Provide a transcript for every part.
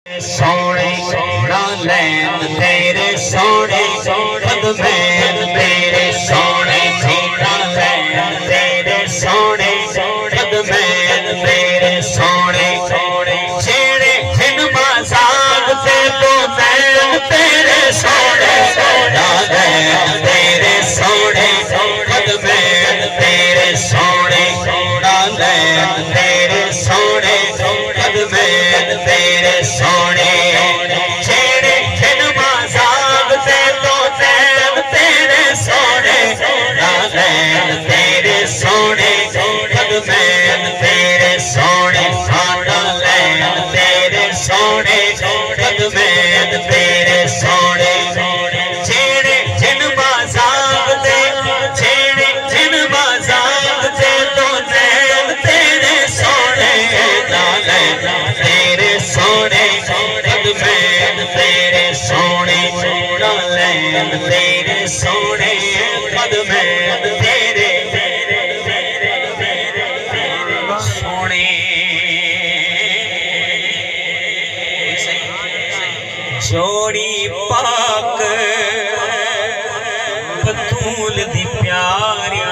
सोने सोना लैन तेरे सोने कदमैन तेरे सोने सोना लैन तेरे सोने कदमैन तेरे सोने छेड़े हिन मजाक ते तो नैन तेरे सोने सोना लैन तेरे सोने कदमैन तेरे सोने सोना लैन तेरे सोने कदमैन तेरे सोने छेड़े हिन मजाक ते तो नैन तेरे सोने सोना लैन तेरे सोने कदमैन तेरे सोने सोना लैन तेरे सोने कदमैन तेरे सोने छेड़े हिन मजाक ते छेड़े हिन मजाक ते तो नैन तेरे सोने लैन तेरे सोने कदमैन तेरे सोने सोना लैन तेरे सोने कदमैन तेरे सोने जोड़ी पाक बतूल दी प्यारी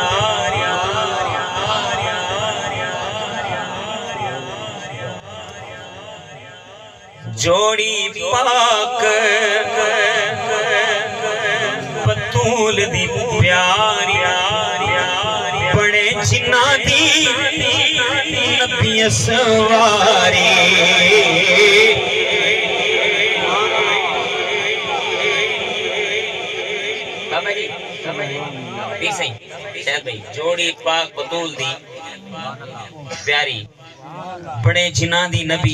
जोड़ी पाक बतूल दी प्यारी बड़े जिन्ना दी नबी सवारी जोड़ी पाक बतूल दी प्यारी बड़े जिन्ना दी नबी